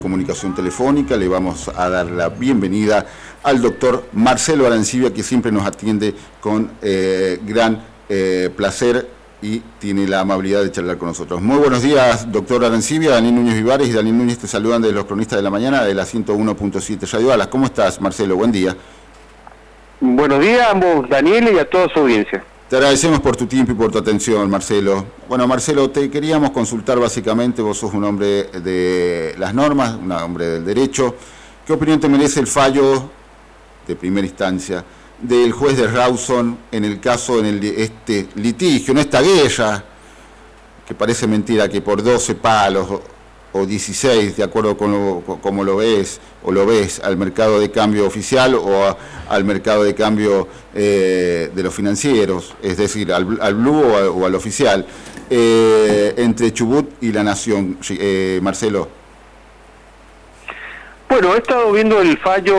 Comunicación telefónica, le vamos a dar la bienvenida al doctor Marcelo Arancibia, que siempre nos atiende con gran placer y tiene la amabilidad de charlar con nosotros. Muy buenos días, doctor Arancibia. Daniel Núñez Vivares y Daniel Núñez te saludan de los Cronistas de la Mañana de la 101.7 Radio Alas. ¿Cómo estás, Marcelo? Buen día. Buenos días a ambos, Daniel, y a toda su audiencia. Te agradecemos por tu tiempo y por tu atención, Marcelo. Bueno, Marcelo, te queríamos consultar básicamente, vos sos un hombre de las normas, un hombre del derecho. ¿Qué opinión te merece el fallo de primera instancia del juez de Rawson en el caso, este litigio, no esta guerra, que parece mentira, que por 12 palos o 16, de acuerdo con como lo ves, o lo ves al mercado de cambio oficial o al mercado de cambio de los financieros, es decir, al blue o al oficial, entre Chubut y La Nación, Marcelo? Bueno, he estado viendo el fallo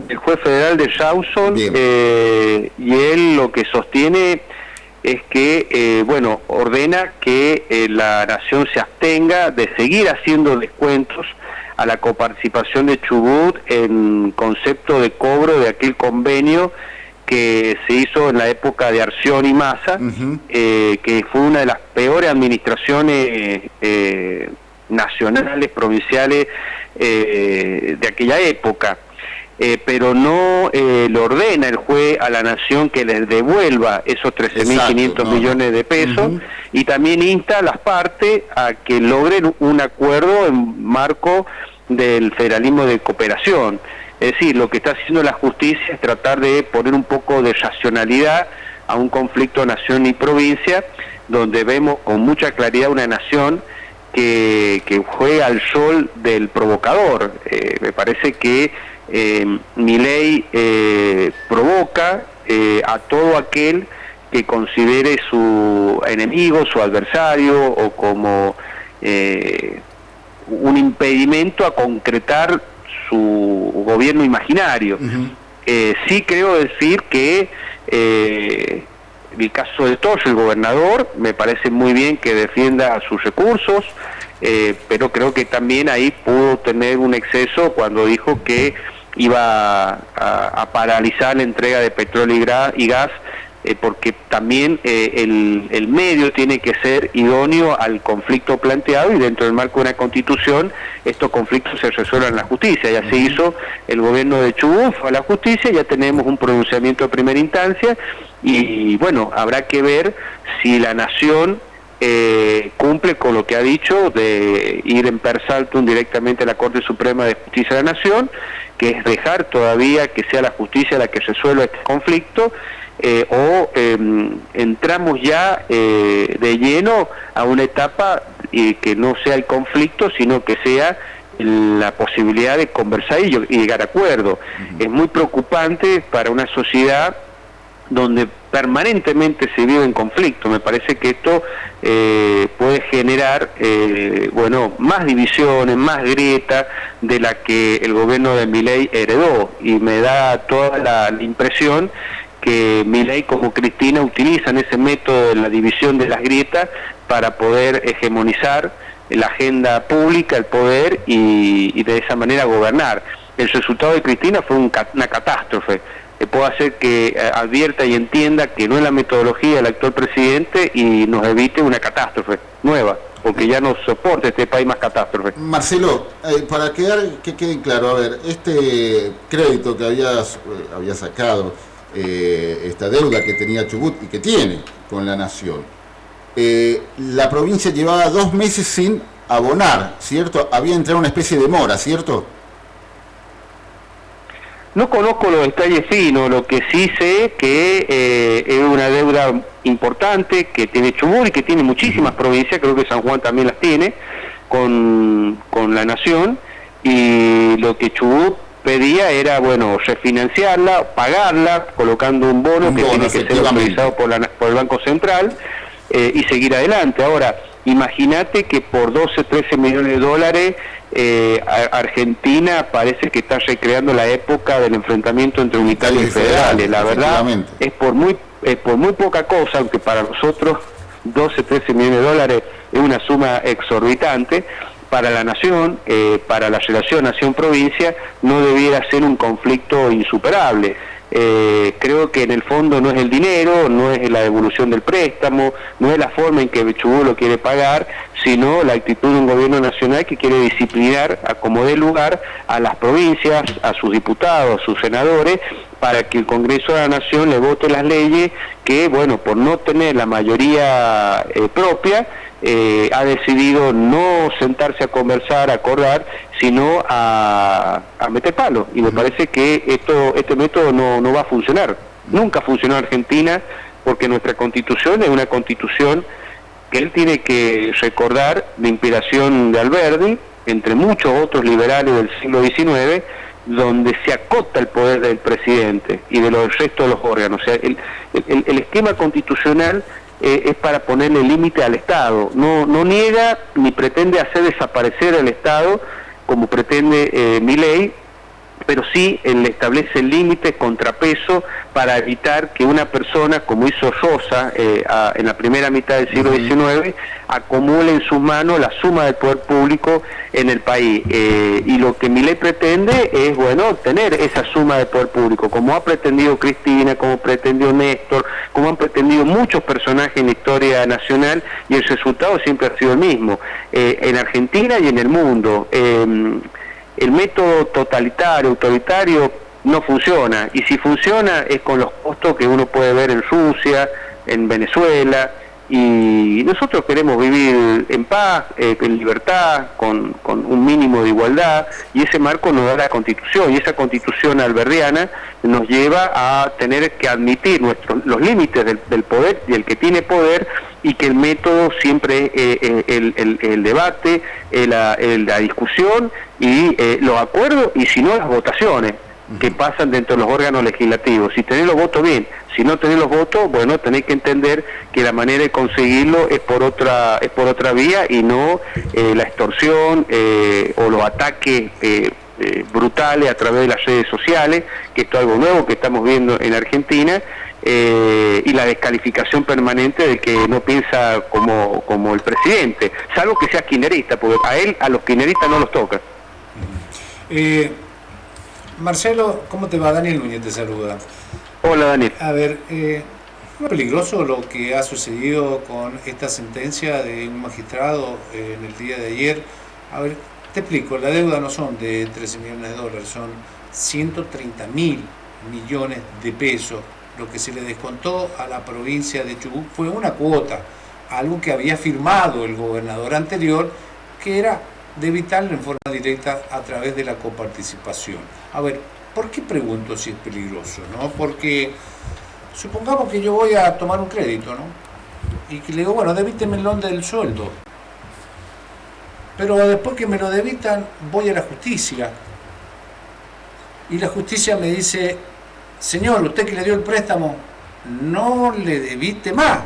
del juez federal de Rawson y él lo que sostiene es que, ordena que la Nación se abstenga de seguir haciendo descuentos a la coparticipación de Chubut en concepto de cobro de aquel convenio que se hizo en la época de Arción y Massa, que fue una de las peores administraciones nacionales, provinciales de aquella época. Pero no lo ordena el juez a la Nación que les devuelva esos 13.500 millones de pesos, y también insta a las partes a que logren un acuerdo en marco del federalismo de cooperación. Es decir, lo que está haciendo la justicia es tratar de poner un poco de racionalidad a un conflicto nación y provincia, donde vemos con mucha claridad una nación que juega al sol del provocador. Me parece que Milei provoca a todo aquel que considere su enemigo, su adversario, o como un impedimento a concretar su gobierno imaginario. Sí creo decir que el caso de Toyo, el gobernador, me parece muy bien que defienda sus recursos, pero creo que también ahí pudo tener un exceso cuando dijo que iba a paralizar la entrega de petróleo y gas, porque también el medio tiene que ser idóneo al conflicto planteado, y dentro del marco de una constitución estos conflictos se resuelven en la justicia. Ya se hizo el gobierno de Chubut, fue a la justicia, ya tenemos un pronunciamiento de primera instancia, y bueno, habrá que ver si la Nación cumple con lo que ha dicho de ir en per saltum directamente a la Corte Suprema de Justicia de la Nación, que es dejar todavía que sea la justicia la que resuelva este conflicto, o entramos ya de lleno a una etapa que no sea el conflicto, sino que sea la posibilidad de conversar y llegar a acuerdo. Es muy preocupante para una sociedad donde permanentemente se vive en conflicto. Me parece que esto puede generar más divisiones, más grieta de la que el gobierno de Milei heredó, y me da toda la impresión que Milei como Cristina utilizan ese método de la división de las grietas para poder hegemonizar la agenda pública, el poder, y de esa manera gobernar. El resultado de Cristina fue una catástrofe. Puedo hacer que advierta y entienda que no es la metodología del actual presidente y nos evite una catástrofe nueva, porque ya no soporta este país más catástrofe. Marcelo, para que quede claro, a ver, este crédito que había sacado, esta deuda que tenía Chubut y que tiene con la Nación, la provincia llevaba 2 meses sin abonar, ¿cierto? Había entrado una especie de mora, ¿cierto? No conozco los detalles finos, lo que sí sé que es una deuda importante que tiene Chubut y que tiene muchísimas provincias, creo que San Juan también las tiene, con la Nación, y lo que Chubut pedía era, refinanciarla, pagarla, colocando un bono que tiene que ser autorizado por el Banco Central, y seguir adelante. Ahora, imagínate que por 12, 13 millones de dólares Argentina parece que está recreando la época del enfrentamiento entre unitarios y federales. La verdad es por muy poca cosa, aunque para nosotros 12, 13 millones de dólares es una suma exorbitante, para la nación, para la relación nación-provincia, no debiera ser un conflicto insuperable. Creo que en el fondo no es el dinero, no es la devolución del préstamo, no es la forma en que Chubut lo quiere pagar, sino la actitud de un gobierno nacional que quiere disciplinar a como dé lugar a las provincias, a sus diputados, a sus senadores, para que el Congreso de la Nación le vote las leyes que, bueno, por no tener la mayoría propia, ha decidido no sentarse a conversar, a acordar, sino a meter palo. Y me parece que este método no va a funcionar. Nunca funcionó en Argentina, porque nuestra Constitución es una Constitución que él tiene que recordar de inspiración de Alberdi, entre muchos otros liberales del siglo XIX, donde se acota el poder del presidente y de los restos de los órganos. O sea, el esquema constitucional es para ponerle límite al Estado. No niega ni pretende hacer desaparecer al Estado como pretende Milei, pero sí le establece límites, contrapeso, para evitar que una persona, como hizo Sosa en la primera mitad del siglo XIX, acumule en sus manos la suma del poder público en el país. Y lo que Milei pretende es, bueno, tener esa suma de poder público, como ha pretendido Cristina, como pretendió Néstor, como han pretendido muchos personajes en la historia nacional, y el resultado siempre ha sido el mismo, en Argentina y en el mundo. El método totalitario, autoritario, no funciona, y si funciona es con los costos que uno puede ver en Rusia, en Venezuela, y nosotros queremos vivir en paz, en libertad, con un mínimo de igualdad, y ese marco nos da la Constitución, y esa Constitución alberdiana nos lleva a tener que admitir los límites del poder y el que tiene poder, y que el método siempre el debate, la discusión y los acuerdos, y si no las votaciones que pasan dentro de los órganos legislativos. Si tenés los votos, bien; si no tenés los votos, bueno, tenés que entender que la manera de conseguirlo es por otra vía, y no la extorsión o los ataques brutales a través de las redes sociales, que esto es algo nuevo que estamos viendo en Argentina, y la descalificación permanente de que no piensa como el presidente, salvo que sea kirchnerista, porque a los kirchneristas no los toca. Marcelo, ¿cómo te va? Daniel Núñez te saluda. Hola, Daniel. A ver, ¿es peligroso lo que ha sucedido con esta sentencia de un magistrado en el día de ayer? A ver, te explico, la deuda no son de 13 millones de dólares, son 130.000 millones de pesos. Lo que se le descontó a la provincia de Chubut fue una cuota, algo que había firmado el gobernador anterior, que era debitarlo en forma directa a través de la coparticipación. A ver, ¿por qué pregunto si es peligroso, no? Porque supongamos que yo voy a tomar un crédito, ¿no? Y que le digo, bueno, debítemelo del sueldo. Pero después que me lo debitan, voy a la justicia. Y la justicia me dice, señor, usted que le dio el préstamo, no le debite más.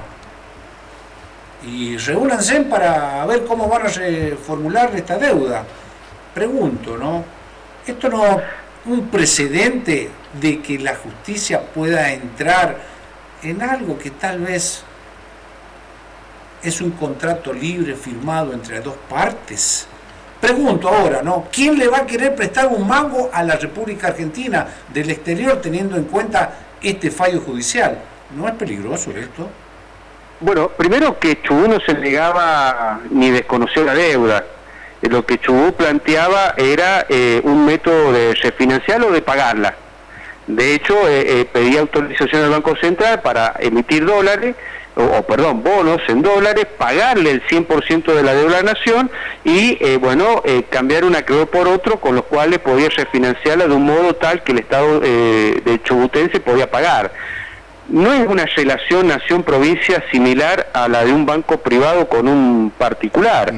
Y reúnanse para ver cómo van a reformular esta deuda. Pregunto, ¿no? ¿Esto no es un precedente de que la justicia pueda entrar en algo que tal vez es un contrato libre firmado entre dos partes? Pregunto ahora, ¿no? ¿Quién le va a querer prestar un mango a la República Argentina del exterior teniendo en cuenta este fallo judicial? ¿No es peligroso esto? Bueno, primero que Chubut no se negaba ni desconoció la deuda. Lo que Chubut planteaba era un método de refinanciarla o de pagarla. De hecho, pedía autorización al Banco Central para emitir dólares, bonos en dólares, pagarle el 100% de la deuda a la nación y, cambiar un acreedor por otro, con los cuales podía refinanciarla de un modo tal que el Estado de chubutense podía pagar. No es una relación nación-provincia similar a la de un banco privado con un particular.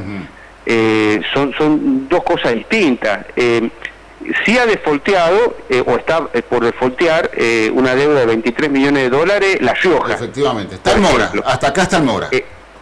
Son dos cosas distintas. Sí ha defaulteado, o está por defaultear, una deuda de 23 millones de dólares, La Rioja. Efectivamente, está en mora, hasta acá está en mora.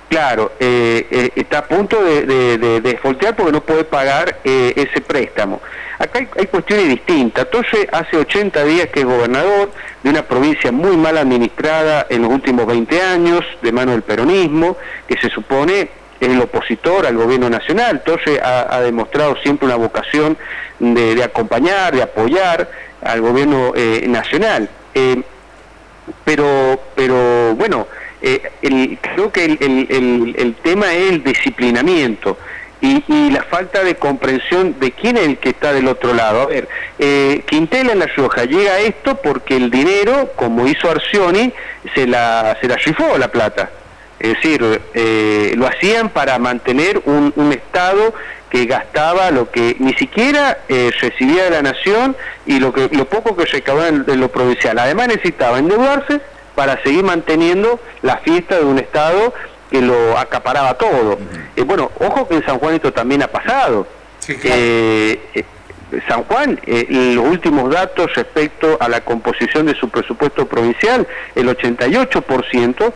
Claro, está a punto de defaultear porque no puede pagar ese préstamo. Acá hay cuestiones distintas. Entonces, hace 80 días que es gobernador de una provincia muy mal administrada en los últimos 20 años, de mano del peronismo, que se supone es el opositor al gobierno nacional, entonces ha demostrado siempre una vocación de acompañar, de apoyar al gobierno nacional. Pero bueno, creo que el tema es el disciplinamiento y la falta de comprensión de quién es el que está del otro lado. A ver, Quintela en La Rioja llega a esto porque el dinero, como hizo Arcioni, se la rifó la plata. Es decir, lo hacían para mantener un Estado que gastaba lo que ni siquiera recibía de la nación y lo poco que recaudaba en lo provincial. Además necesitaba endeudarse para seguir manteniendo la fiesta de un Estado que lo acaparaba todo. Bueno, ojo que en San Juan esto también ha pasado. Sí, claro. San Juan, los últimos datos respecto a la composición de su presupuesto provincial, el 88%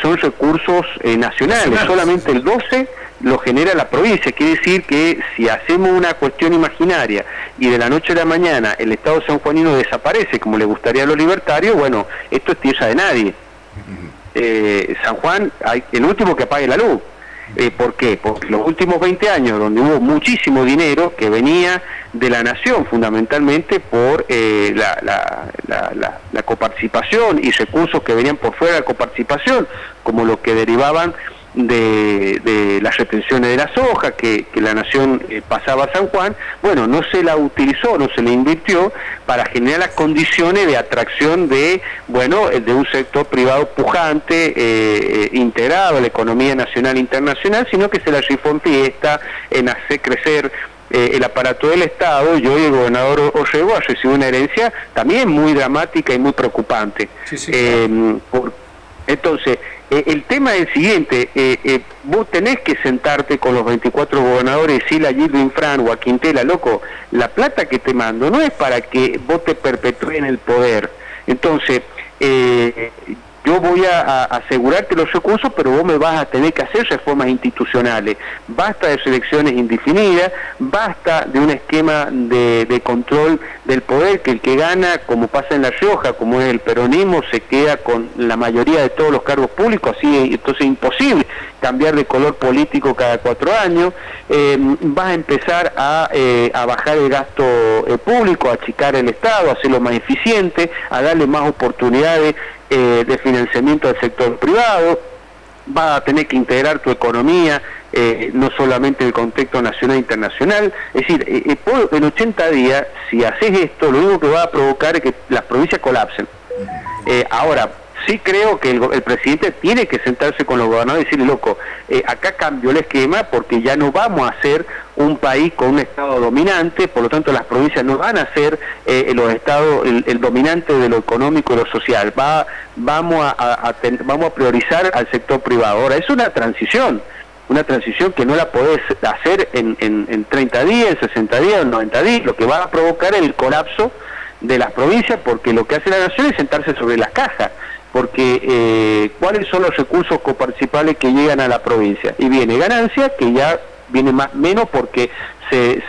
son recursos nacionales, solamente el 12% lo genera la provincia. Quiere decir que si hacemos una cuestión imaginaria y de la noche a la mañana el Estado sanjuanino desaparece, como le gustaría a los libertarios, bueno, esto es tierra de nadie. San Juan, el último que apague la luz. ¿Por qué? Porque los últimos 20 años, donde hubo muchísimo dinero que venía de la nación, fundamentalmente por la coparticipación y recursos que venían por fuera de la coparticipación, como los que derivaban de las retenciones de la soja que la nación pasaba a San Juan, bueno, no se la utilizó, no se la invirtió para generar las condiciones de atracción de un sector privado pujante, integrado a la economía nacional e internacional, sino que se la rifó en fiesta, en hacer crecer el aparato del Estado, y hoy el gobernador Orrego ha recibido una herencia también muy dramática y muy preocupante. Sí, claro. Entonces, el tema es el siguiente, vos tenés que sentarte con los 24 gobernadores y decirle a Gildo Infran o a Quintela, loco, la plata que te mando no es para que vos te perpetúes en el poder. Entonces, yo voy a asegurarte los recursos, pero vos me vas a tener que hacer reformas institucionales. Basta de elecciones indefinidas, basta de un esquema de control del poder, que el que gana, como pasa en La Rioja, como es el peronismo, se queda con la mayoría de todos los cargos públicos, así entonces es imposible cambiar de color político cada 4 años. Vas a empezar a bajar el gasto público, a achicar el Estado, a hacerlo más eficiente, a darle más oportunidades de financiamiento del sector privado. Va a tener que integrar tu economía, no solamente en el contexto nacional e internacional. Es decir, en 80 días, si haces esto, lo único que va a provocar es que las provincias colapsen. Ahora, sí creo que el presidente tiene que sentarse con los gobernadores y decirle, loco, acá cambió el esquema porque ya no vamos a ser un país con un Estado dominante, por lo tanto las provincias no van a ser los estados el dominante de lo económico y lo social. Vamos a priorizar al sector privado. Ahora, es una transición que no la podés hacer en 30 días, en 60 días, en 90 días, lo que va a provocar el colapso de las provincias, porque lo que hace la nación es sentarse sobre las cajas, porque ¿cuáles son los recursos coparticipables que llegan a la provincia? Y viene ganancia, que ya viene menos porque se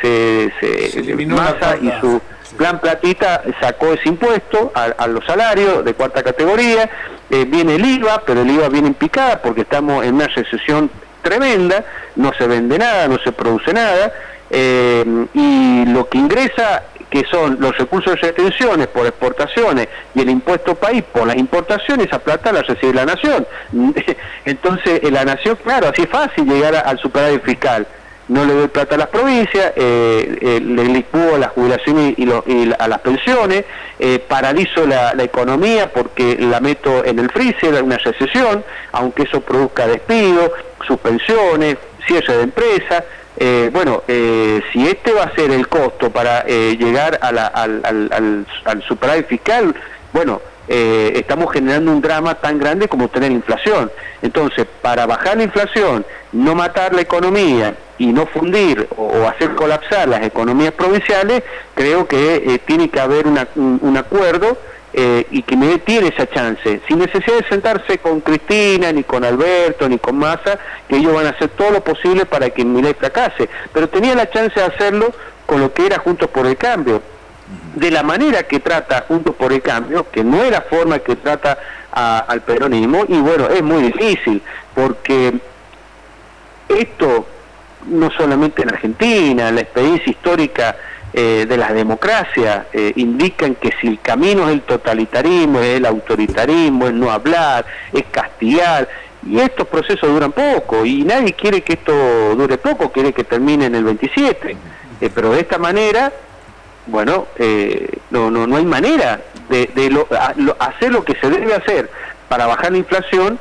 eliminó Massa y su plan platita sacó ese impuesto a los salarios de cuarta categoría. Viene el IVA, pero el IVA viene en picada porque estamos en una recesión tremenda, no se vende nada, no se produce nada, y lo que ingresa, que son los recursos de retenciones por exportaciones y el impuesto país por las importaciones, esa plata la recibe la nación. Entonces la nación, claro, así es fácil llegar al superávit fiscal. No le doy plata a las provincias, le licúo las jubilaciones y a las pensiones, paralizo la economía porque la meto en el freezer, una recesión, aunque eso produzca despidos, suspensiones, cierre de empresas. Si este va a ser el costo para llegar al superávit fiscal, estamos generando un drama tan grande como tener inflación. Entonces, para bajar la inflación, no matar la economía y no fundir o hacer colapsar las economías provinciales, creo que tiene que haber un acuerdo y que me tiene esa chance, sin necesidad de sentarse con Cristina, ni con Alberto, ni con Massa, que ellos van a hacer todo lo posible para que Milei fracase, pero tenía la chance de hacerlo con lo que era Juntos por el Cambio, de la manera que trata Juntos por el Cambio, que no es la forma que trata al peronismo, y bueno, es muy difícil, porque esto no solamente en Argentina, la experiencia histórica de las democracias indican que si el camino es el totalitarismo, es el autoritarismo, es no hablar, es castigar, y estos procesos duran poco, y nadie quiere que esto dure poco, quiere que termine en el 27, pero de esta manera, bueno, no hay manera de hacer lo que se debe hacer para bajar la inflación,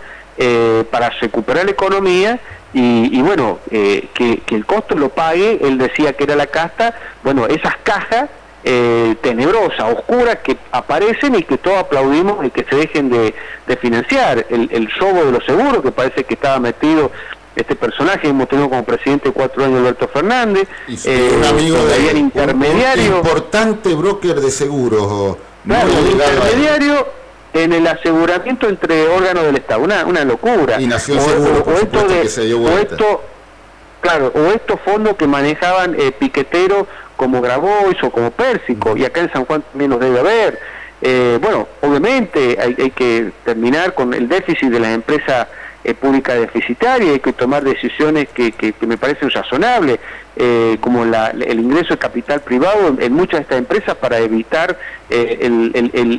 para recuperar la economía, y bueno, que el costo lo pague, él decía que era la casta, bueno, esas cajas tenebrosas, oscuras, que aparecen y que todos aplaudimos y que se dejen de financiar. El robo de los seguros, que parece que estaba metido este personaje, hemos tenido como presidente 4 años Alberto Fernández, un amigo de intermediario, un importante broker de seguros, claro, un intermediario en el aseguramiento entre órganos del Estado, una locura. Y Nación Seguro, por supuesto, que se dio vuelta. O estos fondos que manejaban piqueteros como Grabois o como Pérsico, y acá en San Juan también los debe haber. Bueno, obviamente hay que terminar con el déficit de las empresas públicas deficitarias, hay que tomar decisiones que me parecen razonables, como el ingreso de capital privado en muchas de estas empresas para evitar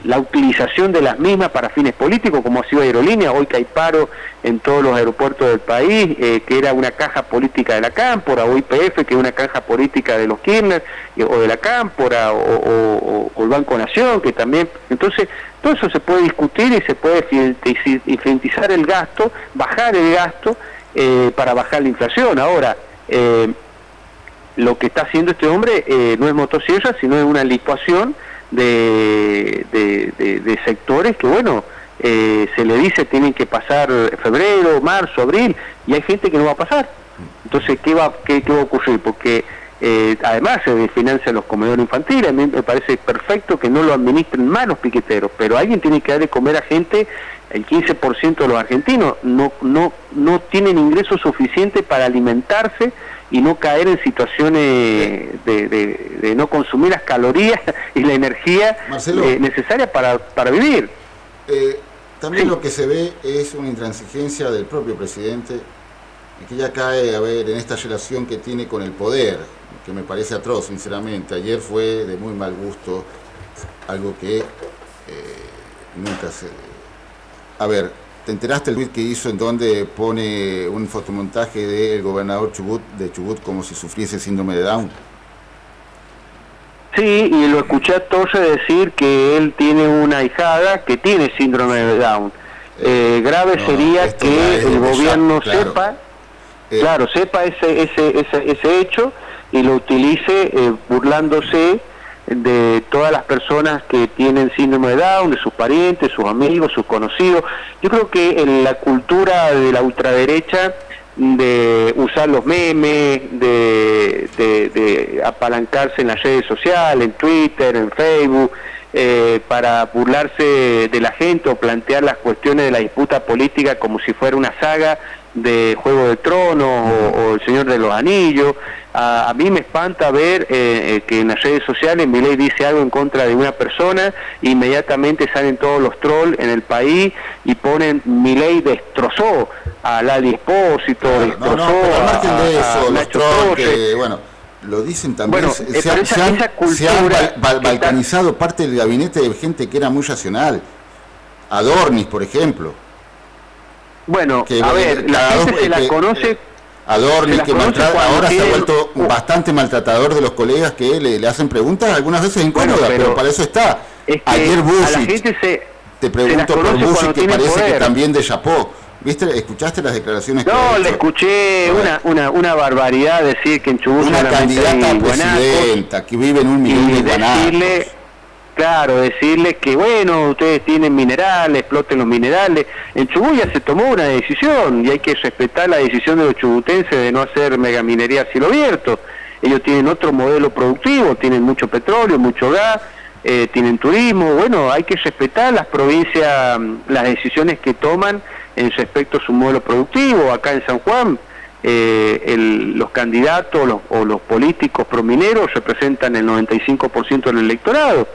la utilización de las mismas para fines políticos, como ha sido Aerolínea, hoy que hay paro en todos los aeropuertos del país, que era una caja política de la Cámpora, o YPF, que es una caja política de los Kirchner, o de la Cámpora, o el Banco Nación, que también. Entonces, todo eso se puede discutir y se puede eficientizar el gasto, bajar el gasto para bajar la inflación. Ahora, lo que está haciendo este hombre no es motosierra, sino es una licuación de sectores que, bueno, se le dice tienen que pasar febrero, marzo, abril, y hay gente que no va a pasar. Entonces, ¿qué va a ocurrir? Porque además se financian los comedores infantiles. A mí me parece perfecto que no lo administren más los piqueteros, pero alguien tiene que dar de comer a gente. El 15% de los argentinos no tienen ingresos suficientes para alimentarse y no caer en situaciones de no consumir las calorías y la energía necesaria para vivir. También lo que se ve es una intransigencia del propio presidente, que ya cae, en esta relación que tiene con el poder, que me parece atroz, sinceramente. Ayer fue de muy mal gusto, algo que nunca se... A ver, ¿te enteraste el tweet que hizo en donde pone un fotomontaje del gobernador de Chubut como si sufriese síndrome de Down? Sí, y lo escuché a Torres decir que él tiene una ahijada que tiene síndrome de Down. Grave sería que el gobierno sepa ese hecho y lo utilice burlándose de todas las personas que tienen síndrome de Down, de sus parientes, sus amigos, sus conocidos. Yo creo que en la cultura de la ultraderecha, de usar los memes, de apalancarse en las redes sociales, en Twitter, en Facebook, para burlarse de la gente o plantear las cuestiones de la disputa política como si fuera una saga de Juego de Tronos o El Señor de los Anillos. A mí me espanta ver que en las redes sociales Milei dice algo en contra de una persona, inmediatamente salen todos los trolls en el país y ponen Milei destrozó a Lali Espósito, destrozó a Nacho Torres. Bueno, lo dicen también, bueno, se han balcanizado parte del gabinete de gente que era muy racional. Adornis, por ejemplo. Bueno, que, a ver, la gente se la conoce... Adornis, que ahora se ha vuelto bastante maltratador de los colegas que le hacen preguntas, algunas veces incómodas, pero para eso está. Es que ayer Busic, te pregunto por Busic, que parece poder. Que también dechapó. ¿Viste? ¿Escuchaste las declaraciones? No, le escuché una barbaridad decir que en Chubut una candidata a presidenta que vive en un millón de guanacos. Claro, decirle que bueno, ustedes tienen minerales, exploten los minerales. En Chubut ya se tomó una decisión y hay que respetar la decisión de los chubutenses de no hacer megaminería a cielo abierto. Ellos tienen otro modelo productivo, tienen mucho petróleo, mucho gas, tienen turismo. Bueno, hay que respetar las provincias, las decisiones que toman en respecto a su modelo productivo. Acá en San Juan, los candidatos o los políticos promineros representan el 95% del electorado.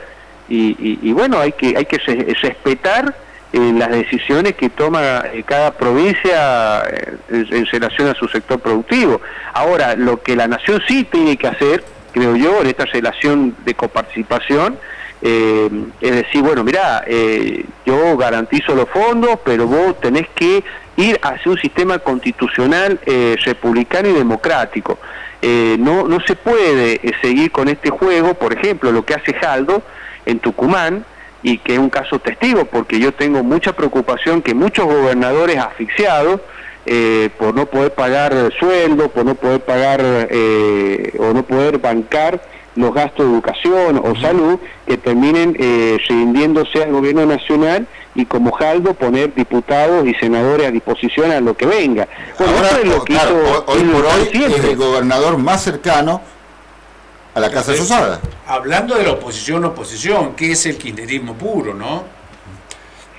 Y bueno, hay que respetar las decisiones que toma cada provincia en relación a su sector productivo. Ahora, lo que la nación sí tiene que hacer, creo yo, en esta relación de coparticipación, es decir, bueno, mirá, yo garantizo los fondos, pero vos tenés que ir hacia un sistema constitucional republicano y democrático. No se puede seguir con este juego, por ejemplo, lo que hace Jaldo en Tucumán, y que es un caso testigo, porque yo tengo mucha preocupación que muchos gobernadores asfixiados por no poder pagar sueldo, por no poder pagar o no poder bancar los gastos de educación o salud, que terminen rindiéndose al gobierno nacional y como Jaldo poner diputados y senadores a disposición a lo que venga. Bueno, ahora, es lo que claro, hizo hoy por hoy siempre. es el gobernador más cercano a la Casa Rosada. Hablando de la oposición, que es el kirchnerismo puro, ¿no?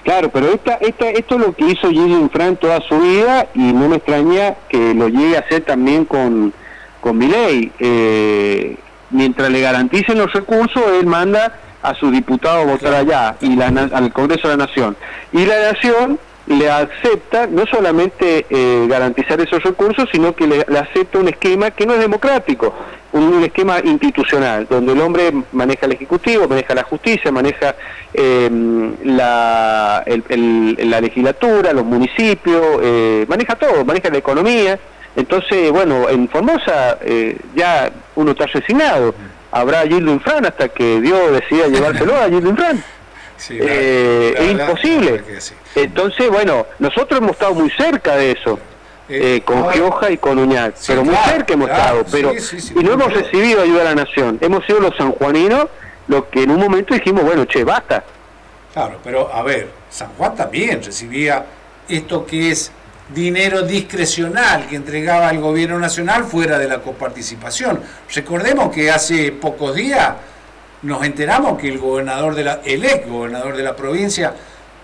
Claro, pero esto es lo que hizo Gildo Infran toda su vida, y no me extraña que lo llegue a hacer también con Milei. Mientras le garanticen los recursos, él manda a sus diputados a votar allá, y al Congreso de la Nación. Y la Nación le acepta no solamente garantizar esos recursos, sino que le acepta un esquema que no es democrático, un esquema institucional, donde el hombre maneja el Ejecutivo, maneja la justicia, maneja la legislatura, los municipios, maneja todo, maneja la economía. Entonces, bueno, en Formosa ya uno está resignado. Habrá Gildo Infran hasta que Dios decida llevárselo a Gildo Infran. Sí, es imposible. Sí. Entonces, bueno, nosotros hemos estado muy cerca de eso, con Gioja y con Uñac, sí, pero muy cerca hemos estado, pero y no hemos recibido ayuda a la nación. Hemos sido los sanjuaninos los que en un momento dijimos, bueno, che, basta. Claro, pero a ver, San Juan también recibía esto que es dinero discrecional que entregaba el gobierno nacional fuera de la coparticipación. Recordemos que hace pocos días nos enteramos que el ex gobernador de la provincia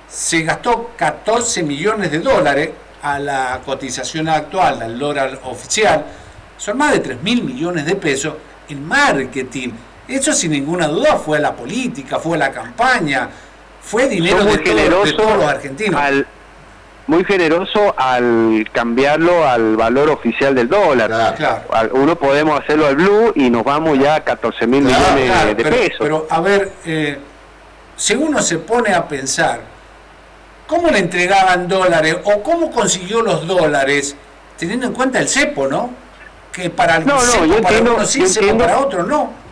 se gastó 14 millones de dólares a la cotización actual del dólar oficial. Son más de 3.000 millones de pesos en marketing. Eso sin ninguna duda fue a la política, fue a la campaña, fue dinero de todos los argentinos. Muy generoso al cambiarlo al valor oficial del dólar. Claro. Uno podemos hacerlo al blue y nos vamos ya a 14.000 millones de pesos. Pero a ver, si uno se pone a pensar, ¿cómo le entregaban dólares o cómo consiguió los dólares? Teniendo en cuenta el cepo, ¿no? Que para algunos sí, cepo para otros no.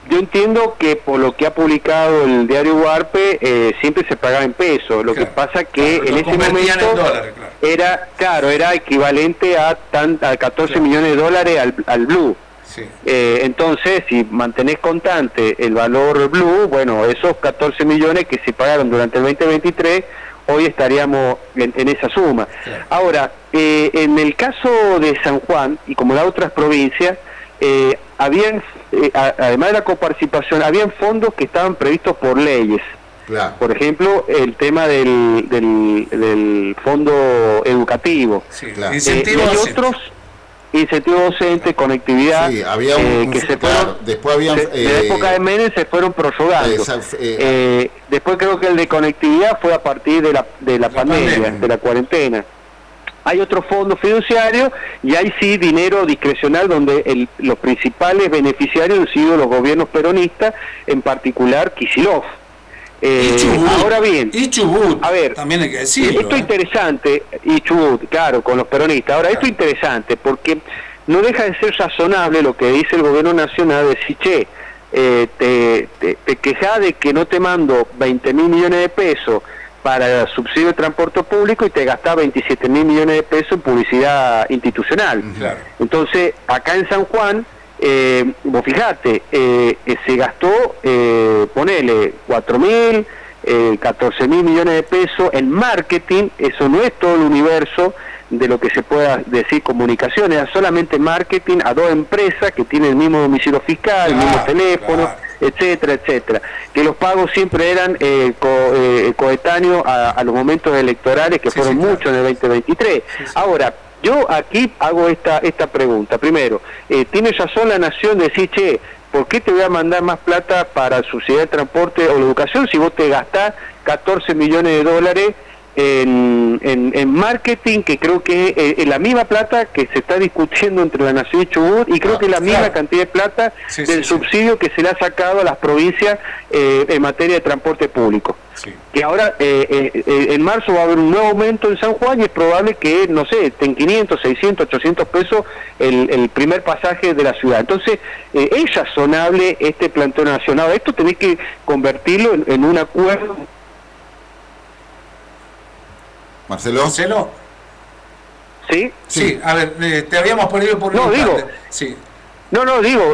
Yo entiendo que por lo que ha publicado el diario Huarpe, siempre se pagaba en pesos. Lo que pasa que en ese momento en dólares, era equivalente a 14 millones de dólares al blue. Sí. Entonces, si mantenés constante el valor blue, bueno, esos 14 millones que se pagaron durante el 2023, hoy estaríamos en esa suma. Claro. Ahora, en el caso de San Juan, y como las otras provincias, habían, además de la coparticipación, habían fondos que estaban previstos por leyes. Claro. Por ejemplo, el tema del fondo educativo. Sí, claro. Y hay otros incentivos docentes, conectividad, Sí, había que se fueron, después habían de la época de Menem se fueron prorrogando. Después creo que el de conectividad fue a partir de la pandemia, de la cuarentena. Hay otros fondos fiduciarios y hay sí dinero discrecional donde los principales beneficiarios han sido los gobiernos peronistas, en particular Kicillof. Ahora bien, y Chubut, a ver, también hay que decirlo. Esto es interesante, y Chubut, claro, con los peronistas. Ahora, esto es interesante porque no deja de ser razonable lo que dice el gobierno nacional, de decir, che, te quejas de que no te mando 20.000 millones de pesos para el subsidio de transporte público y te gastás 27.000 millones de pesos en publicidad institucional. Claro. Entonces, acá en San Juan, vos fijate, se gastó, ponele, 4.000, 14.000 millones de pesos en marketing. Eso no es todo el universo de lo que se pueda decir comunicaciones, es solamente marketing a dos empresas que tienen el mismo domicilio fiscal, el mismo teléfono, etcétera, etcétera. Que los pagos siempre eran coetáneos a los momentos electorales, que fueron muchos en el 2023. Ahora, Yo aquí hago esta pregunta. Primero, ¿tiene razón la Nación de decir, che, ¿por qué te voy a mandar más plata para subsidiar el transporte o la educación si vos te gastás 14 millones de dólares en marketing, que creo que es la misma plata que se está discutiendo entre la Nación y Chubut, y creo que es la misma cantidad de plata del subsidio que se le ha sacado a las provincias en materia de transporte público? Que ahora en marzo va a haber un nuevo aumento en San Juan y es probable que, no sé, estén 500, 600, 800 pesos el primer pasaje de la ciudad. Entonces, es razonable este planteo nacional. Esto tenés que convertirlo en un acuerdo. Marcelo. ¿Sí? Sí, a ver, te habíamos perdido por un instante. Sí.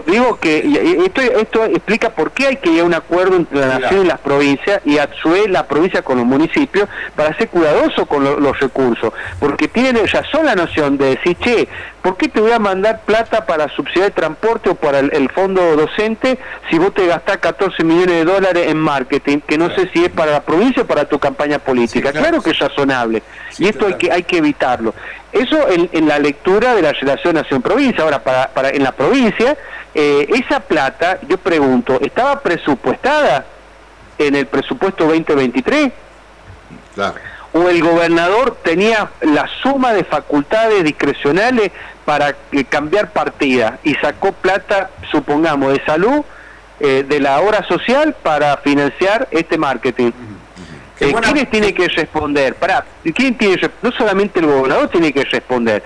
Digo que esto explica por qué hay que llegar a un acuerdo entre la Nación y las provincias, y a su vez la provincia con los municipios, para ser cuidadoso con los recursos, porque tiene razón la Nación de decir, che, ¿por qué te voy a mandar plata para subsidiar el transporte o para el fondo docente si vos te gastás 14 millones de dólares en marketing, que no sé si es para la provincia o para tu campaña política? Claro que es razonable, y esto hay que evitarlo. Eso en la lectura de la relación nación-provincia. Ahora, para en la provincia, esa plata, yo pregunto, ¿estaba presupuestada en el presupuesto 2023? Claro. ¿O el gobernador tenía la suma de facultades discrecionales para cambiar partida y sacó plata, supongamos, de salud, de la obra social, para financiar este marketing? ¿Quiénes tienen que responder? No solamente el gobernador tiene que responder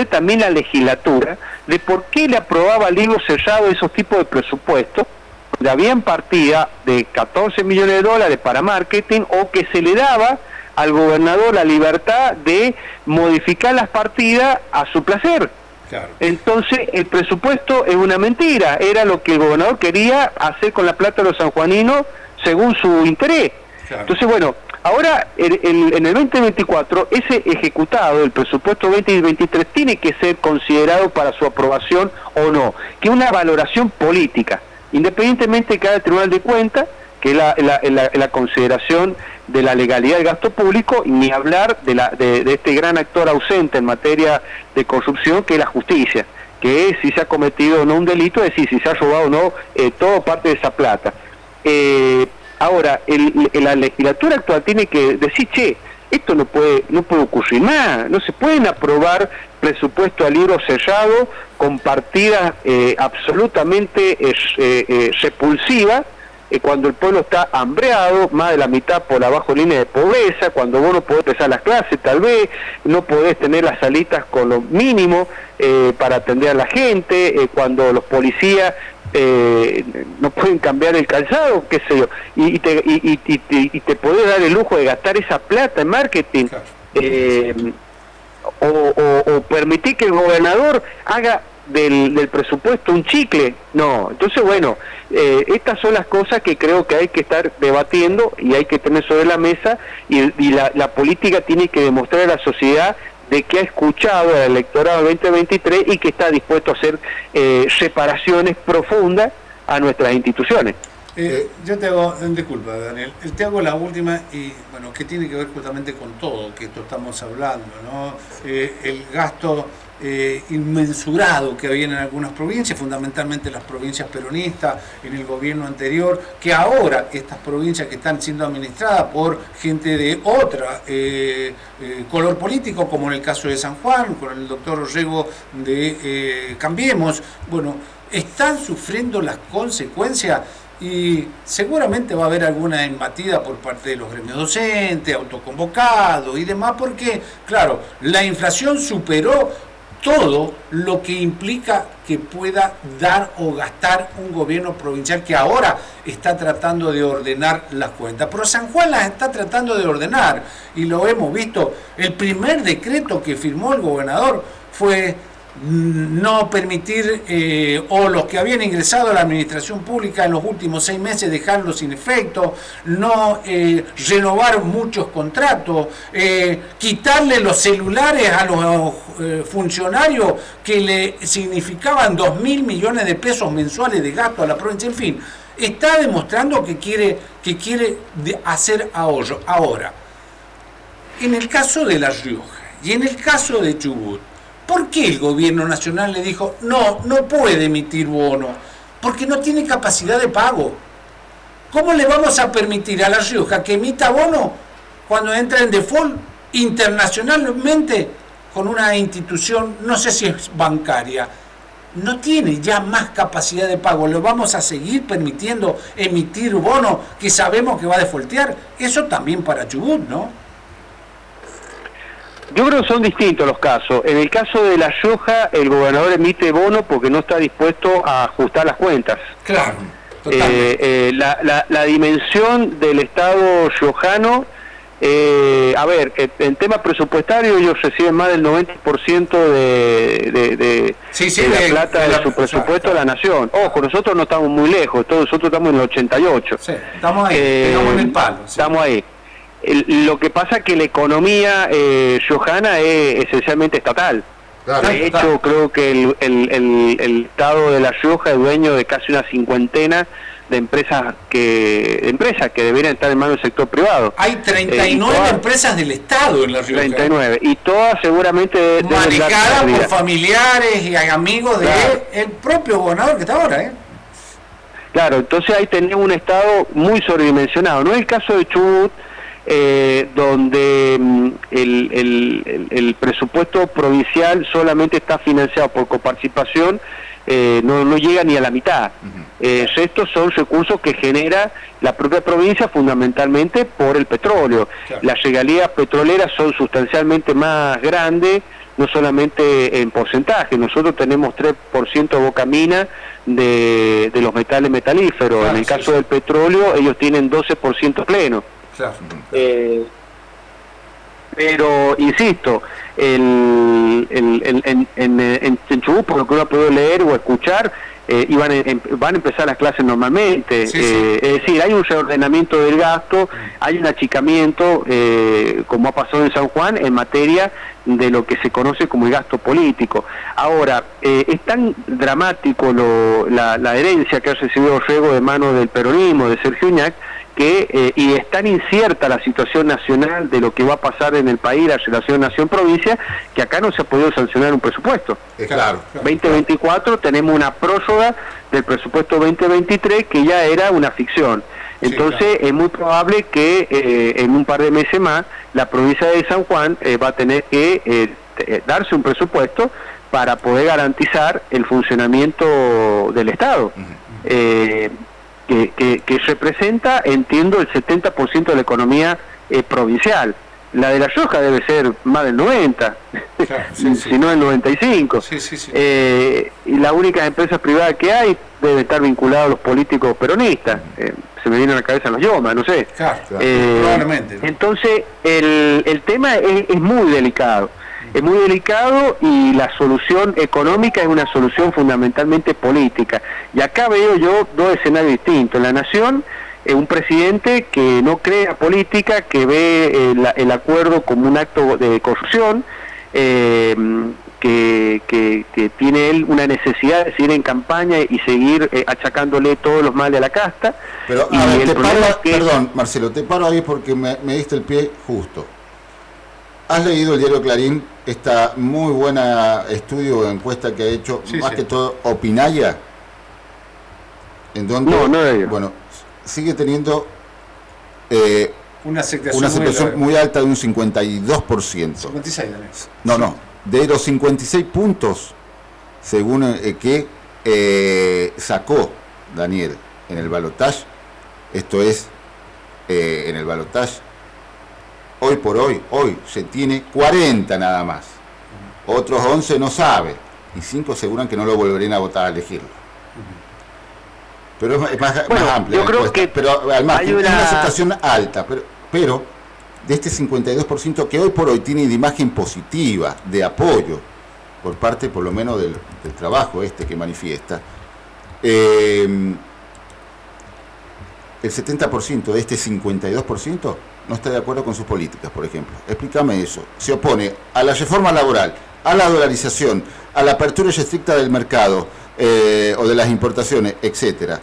también la legislatura de por qué le aprobaba al libro cerrado esos tipos de presupuestos, donde habían partida de 14 millones de dólares para marketing, o que se le daba al gobernador la libertad de modificar las partidas a su placer. Claro. Entonces el presupuesto es una mentira, era lo que el gobernador quería hacer con la plata de los sanjuaninos según su interés. Claro. Entonces, bueno, ahora en el 2024, ese ejecutado, el presupuesto 2023, tiene que ser considerado para su aprobación o no, que es una valoración política, independientemente de cada Tribunal de Cuentas, que es la consideración de la legalidad del gasto público, ni hablar de este gran actor ausente en materia de corrupción, que es la justicia, que es si se ha cometido o no un delito, es decir, si se ha robado o no todo parte de esa plata. Ahora, la legislatura actual tiene que decir, che, esto no puede ocurrir más, no se pueden aprobar presupuestos a libro cerrado con partidas absolutamente repulsivas, cuando el pueblo está hambreado, más de la mitad por la baja línea de pobreza, cuando vos no podés empezar las clases, tal vez, no podés tener las salitas con lo mínimo para atender a la gente, cuando los policías no pueden cambiar el calzado, qué sé yo, y te podés dar el lujo de gastar esa plata en marketing, o permitir que el gobernador haga del presupuesto un chicle. No, entonces bueno, estas son las cosas que creo que hay que estar debatiendo y hay que tener sobre la mesa, y la política tiene que demostrar a la sociedad de que ha escuchado al electorado del 2023 y que está dispuesto a hacer reparaciones profundas a nuestras instituciones. Yo te hago, disculpa Daniel, te hago la última, y bueno, que tiene que ver justamente con todo que esto estamos hablando, ¿no? El gasto inmensurado que había en algunas provincias, fundamentalmente las provincias peronistas en el gobierno anterior, que ahora estas provincias que están siendo administradas por gente de otra color político, como en el caso de San Juan, con el doctor Orrego de Cambiemos, bueno, están sufriendo las consecuencias. Y seguramente va a haber alguna embatida por parte de los gremios docentes, autoconvocados y demás, porque, claro, la inflación superó todo lo que implica que pueda dar o gastar un gobierno provincial que ahora está tratando de ordenar las cuentas. Pero San Juan las está tratando de ordenar, y lo hemos visto. El primer decreto que firmó el gobernador fue no permitir, o los que habían ingresado a la administración pública en los últimos 6 meses dejarlos sin efecto, no renovar muchos contratos, quitarle los celulares a los funcionarios que le significaban 2.000 millones de pesos mensuales de gasto a la provincia. En fin, está demostrando que quiere hacer ahorro. Ahora, en el caso de La Rioja Y en el caso de Chubut, ¿por qué el gobierno nacional le dijo, no puede emitir bono? Porque no tiene capacidad de pago. ¿Cómo le vamos a permitir a La Rioja que emita bono cuando entra en default internacionalmente con una institución, no sé si es bancaria? No tiene ya más capacidad de pago. ¿Lo vamos a seguir permitiendo emitir bono que sabemos que va a defaultear? Eso también para Chubut, ¿no? Yo creo que son distintos los casos. En el caso de La Rioja, el gobernador emite bono porque no está dispuesto a ajustar las cuentas. Claro. La dimensión del Estado riojano, en tema presupuestario ellos reciben más del 90% de la plata de su presupuesto de la nación. Ojo, nosotros no estamos muy lejos, todos nosotros estamos en el 88. Sí, estamos ahí, estamos en el palo. Sí. Estamos ahí. Lo que pasa es que la economía riojana es esencialmente estatal. Claro, de hecho, creo que el Estado de La Rioja es dueño de casi una cincuentena de empresas que deberían estar en manos del sector privado. Hay 39 empresas del Estado en La Rioja. 39, y todas seguramente manejadas por familiares y amigos del propio gobernador que está ahora, Claro, entonces ahí tenemos un Estado muy sobredimensionado. No es el caso de Chubut, donde el presupuesto provincial solamente está financiado por coparticipación, no llega ni a la mitad. Estos son recursos que genera la propia provincia fundamentalmente por el petróleo. Claro. Las regalías petroleras son sustancialmente más grandes, no solamente en porcentaje. Nosotros tenemos 3% de boca mina de los metales metalíferos. Claro, en el caso del petróleo ellos tienen 12% pleno. Claro. Pero insisto, en Chubut, por lo que uno ha podido leer o escuchar, van a empezar las clases normalmente. Es decir, hay un reordenamiento del gasto, hay un achicamiento, como ha pasado en San Juan, en materia de lo que se conoce como el gasto político. Ahora, es tan dramático la herencia que ha recibido Rego de mano del peronismo, de Sergio Uñac, y es tan incierta la situación nacional de lo que va a pasar en el país, la relación nación-provincia, que acá no se ha podido sancionar un presupuesto. Claro. 2024 tenemos una prórroga del presupuesto 2023 que ya era una ficción. Entonces es muy probable que en un par de meses más la provincia de San Juan va a tener que darse un presupuesto para poder garantizar el funcionamiento del Estado. Que representa, entiendo, el 70% de la economía provincial. La de La Rioja debe ser más del 90%, claro, si no el 95%. Y las únicas empresas privadas que hay deben estar vinculadas a los políticos peronistas. Se me viene a la cabeza los Yomas, no sé. Claro, probablemente. Entonces, el tema es muy delicado. Es muy delicado y la solución económica es una solución fundamentalmente política. Y acá veo yo dos escenarios distintos. En la nación, un presidente que no cree a política, que ve el acuerdo como un acto de corrupción, que tiene él una necesidad de seguir en campaña y seguir achacándole todos los males a la casta. Pero perdón, Marcelo, te paro ahí porque me diste el pie justo. ¿Has leído el diario Clarín, esta muy buena estudio o encuesta que ha hecho, que todo, Opinaya? En donde, no. Bueno, sigue teniendo una aceptación muy alta de un 52%. 56 también. No, de los 56 puntos, según que sacó Daniel en el balotaje, esto es, en el balotaje, hoy por hoy se tiene 40 nada más. Otros 11 no sabe. Y 5 aseguran que no lo volverían a votar a elegirlo. Pero es más amplia. Yo creo que pero además hay una aceptación alta. Pero de este 52% que hoy por hoy tiene de imagen positiva, de apoyo, por parte por lo menos del trabajo que manifiesta, el 70% de este 52% no está de acuerdo con sus políticas, por ejemplo. Explícame eso. Se opone a la reforma laboral, a la dolarización, a la apertura estricta del mercado o de las importaciones, etcétera.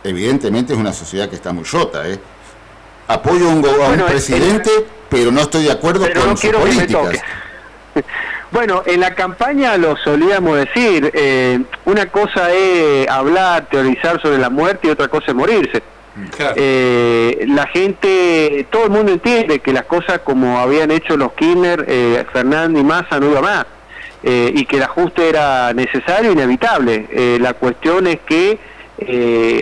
Evidentemente es una sociedad que está muy rota. Apoyo a un presidente pero no estoy de acuerdo pero con no sus quiero que me políticas. toque. Bueno, en la campaña lo solíamos decir, una cosa es hablar, teorizar sobre la muerte y otra cosa es morirse. Claro. La gente, todo el mundo entiende que las cosas como habían hecho los Kirchner, Fernández y Massa no iba más, y que el ajuste era necesario e inevitable. La cuestión es que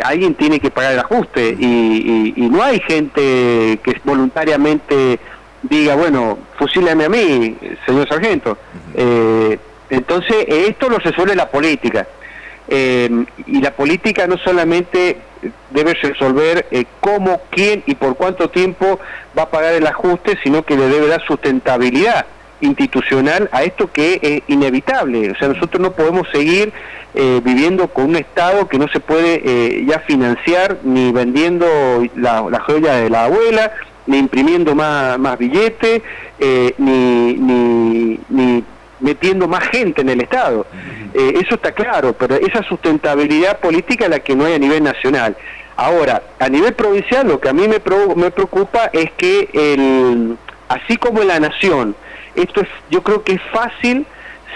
alguien tiene que pagar el ajuste y no hay gente que voluntariamente diga, bueno, fusílame a mí, señor sargento. Entonces, esto lo resuelve la política. Y la política no solamente debe resolver cómo, quién y por cuánto tiempo va a pagar el ajuste, sino que le debe dar sustentabilidad institucional a esto que es inevitable. O sea, nosotros no podemos seguir viviendo con un Estado que no se puede ya financiar, ni vendiendo la joya de la abuela, ni imprimiendo más billetes, ni metiendo más gente en el Estado. Eso está claro, pero esa sustentabilidad política es la que no hay a nivel nacional. Ahora, a nivel provincial, lo que a mí me preocupa es que, así como en la nación, yo creo que es fácil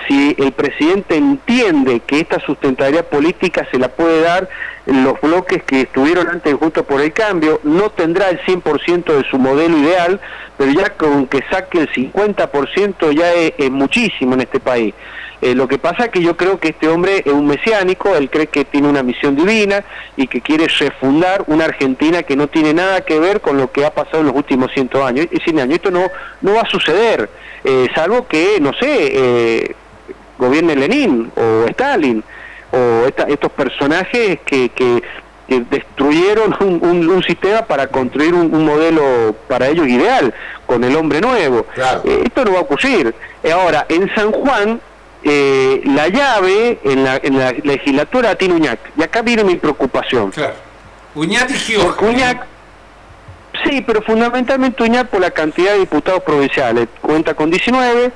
si el presidente entiende que esta sustentabilidad política se la puede dar los bloques que estuvieron antes Juntos por el Cambio. No tendrá el 100% de su modelo ideal, pero ya con que saque el 50% ya es muchísimo en este país. Lo que pasa es que yo creo que este hombre es un mesiánico, él cree que tiene una misión divina y que quiere refundar una Argentina que no tiene nada que ver con lo que ha pasado en los últimos 100 años. Esto no va a suceder, salvo que, no sé, gobierne Lenin o Stalin o estos personajes que destruyeron un sistema para construir un modelo para ellos ideal, con el hombre nuevo. Claro. Esto no va a ocurrir. Ahora, en San Juan, la llave en la legislatura la tiene Uñac, y acá viene mi preocupación. Claro. Uñac y Gioja. Porque Uñac, sí, pero fundamentalmente Uñac por la cantidad de diputados provinciales, cuenta con 19,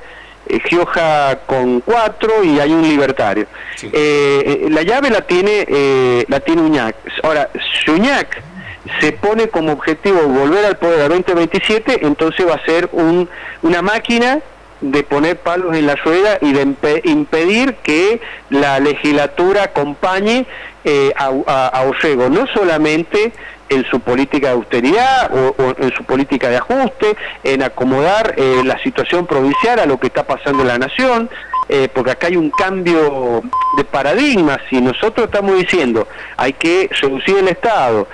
Gioja con 4 y hay un libertario. Sí. La llave la tiene Uñac. Ahora, si Uñac se pone como objetivo volver al poder al 2027, entonces va a ser una máquina de poner palos en la rueda y de impedir que la legislatura acompañe a Orrego, no solamente en su política de austeridad o en su política de ajuste, en acomodar la situación provincial a lo que está pasando en la nación, porque acá hay un cambio de paradigma. Si nosotros estamos diciendo hay que reducir el Estado,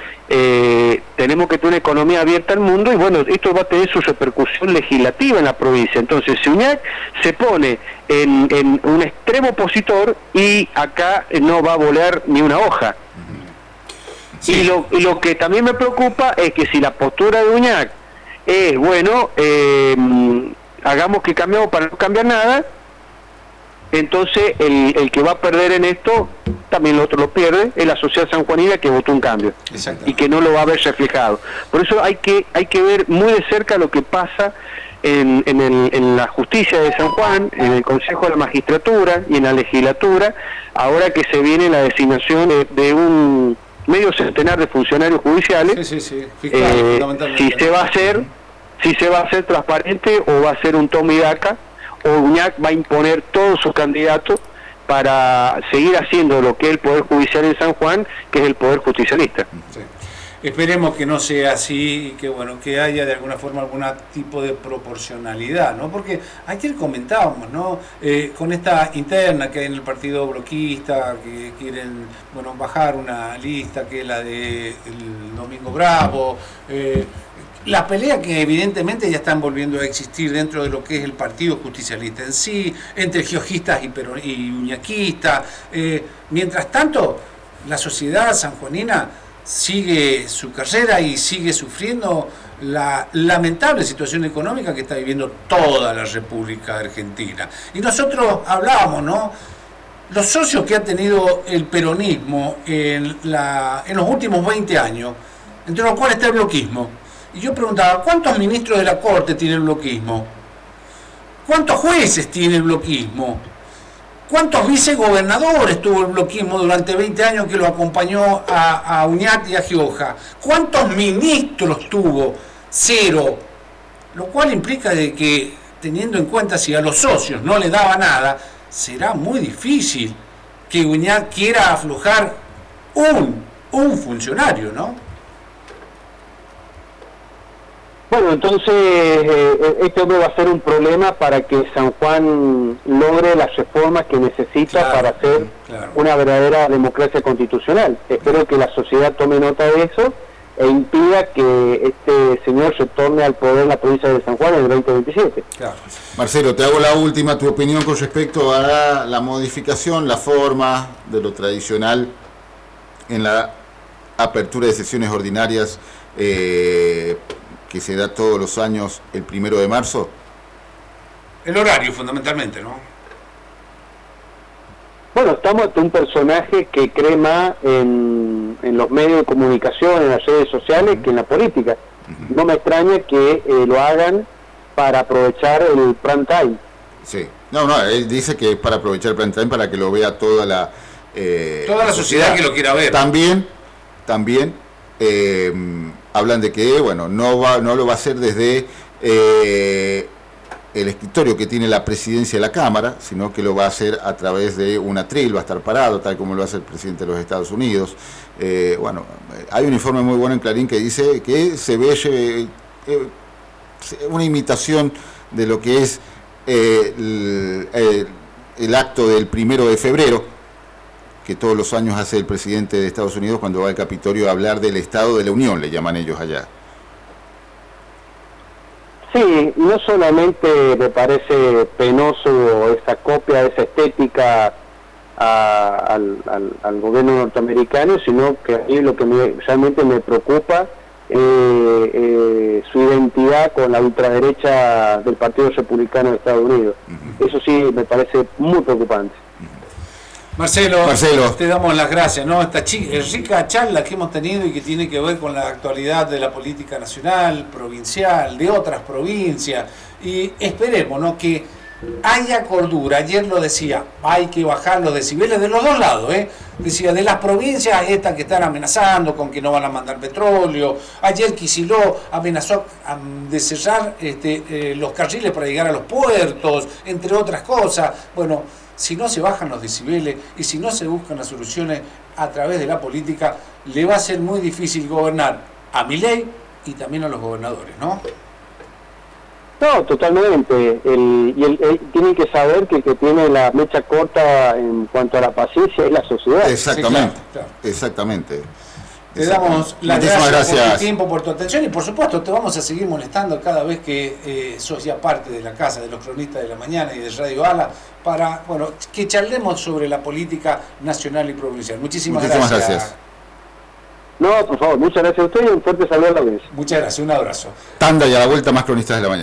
tenemos que tener una economía abierta al mundo, y bueno, esto va a tener su repercusión legislativa en la provincia. Entonces, si Uñac se pone en un extremo opositor, y acá no va a volar ni una hoja. Sí. Y lo que también me preocupa es que si la postura de Uñac es, bueno, hagamos que cambiemos para no cambiar nada, entonces el que va a perder en esto, también el otro lo pierde, es la sociedad sanjuanina que votó un cambio y que no lo va a ver reflejado. Por eso hay que ver muy de cerca lo que pasa en la justicia de San Juan, en el Consejo de la Magistratura y en la legislatura, ahora que se viene la designación de un medio centenar de funcionarios judiciales. Sí. Fiscal, si se va a hacer transparente o va a ser un toma y daca, o Uñac va a imponer todos sus candidatos para seguir haciendo lo que es el Poder Judicial en San Juan, que es el Poder Justicialista. Sí. Esperemos que no sea así y que bueno, que haya de alguna forma algún tipo de proporcionalidad, ¿no? Porque ayer comentábamos, ¿no? Con esta interna que hay en el partido bloquista, que quieren, bueno, bajar una lista que es la de el Domingo Bravo, la pelea que evidentemente ya están volviendo a existir dentro de lo que es el partido justicialista en sí, entre giojistas y uñaquistas. Mientras tanto, la sociedad sanjuanina sigue su carrera y sigue sufriendo la lamentable situación económica que está viviendo toda la República Argentina. Y nosotros hablábamos, ¿no? Los socios que ha tenido el peronismo en los últimos 20 años, entre los cuales está el bloquismo. Y yo preguntaba, ¿cuántos ministros de la Corte tiene el bloquismo? ¿Cuántos jueces tiene el bloquismo? ¿Cuántos vicegobernadores tuvo el bloquismo durante 20 años que lo acompañó a Uñac y a Gioja? ¿Cuántos ministros tuvo? 0. lo cual implica de que, teniendo en cuenta si a los socios no le daba nada, será muy difícil que Guiñac quiera aflojar un funcionario, ¿no? Bueno, entonces este hombre va a ser un problema para que San Juan logre las reformas que necesita para hacer una verdadera democracia constitucional. Espero que la sociedad tome nota de eso e impida que este señor se torne al poder en la provincia de San Juan en el 2027. Claro. Marcelo, te hago la última, tu opinión con respecto a la modificación, la forma de lo tradicional en la apertura de sesiones ordinarias que se da todos los años el 1 de marzo. El horario, fundamentalmente, ¿no? Bueno, estamos ante un personaje que cree más en los medios de comunicación, en las redes sociales, que en la política. No me extraña que lo hagan para aprovechar el prime time. Sí. No, él dice que es para aprovechar el prime time para que lo vea toda la sociedad que lo quiera ver. También hablan de que, bueno, no lo va a hacer desde el escritorio que tiene la presidencia de la Cámara, sino que lo va a hacer a través de un atril, va a estar parado, tal como lo hace el presidente de los Estados Unidos. Bueno, hay un informe muy bueno en Clarín que dice que se ve una imitación de lo que es el acto del 1 de febrero, que todos los años hace el presidente de Estados Unidos cuando va al Capitolio a hablar del Estado de la Unión, le llaman ellos allá. Sí, no solamente me parece penoso esa copia, esa estética al gobierno norteamericano, sino que a mí lo que realmente me preocupa su identidad con la ultraderecha del Partido Republicano de Estados Unidos. Eso sí me parece muy preocupante. Marcelo, te damos las gracias, ¿no? Esta rica charla que hemos tenido y que tiene que ver con la actualidad de la política nacional, provincial, de otras provincias, y esperemos, ¿no?, que haya cordura. Ayer lo decía, hay que bajar los decibeles de los dos lados, decía, de las provincias estas que están amenazando con que no van a mandar petróleo. Ayer Kicillof amenazó de cerrar los carriles para llegar a los puertos, entre otras cosas. Bueno, si no se bajan los decibeles y si no se buscan las soluciones a través de la política, le va a ser muy difícil gobernar a Milei y también a los gobernadores, ¿no? No, totalmente. Tienen que saber que el que tiene la mecha corta en cuanto a la paciencia es la sociedad. Exactamente, sí, claro. Exactamente. Te damos las gracias por tu tiempo, por tu atención, y por supuesto te vamos a seguir molestando cada vez que sos ya parte de la casa de los cronistas de la mañana y de Radio Ala para, bueno, que charlemos sobre la política nacional y provincial. Muchísimas gracias. No, por favor, muchas gracias a usted y un fuerte saludo a la audiencia. Muchas gracias, un abrazo. Tanda y a la vuelta más cronistas de la mañana.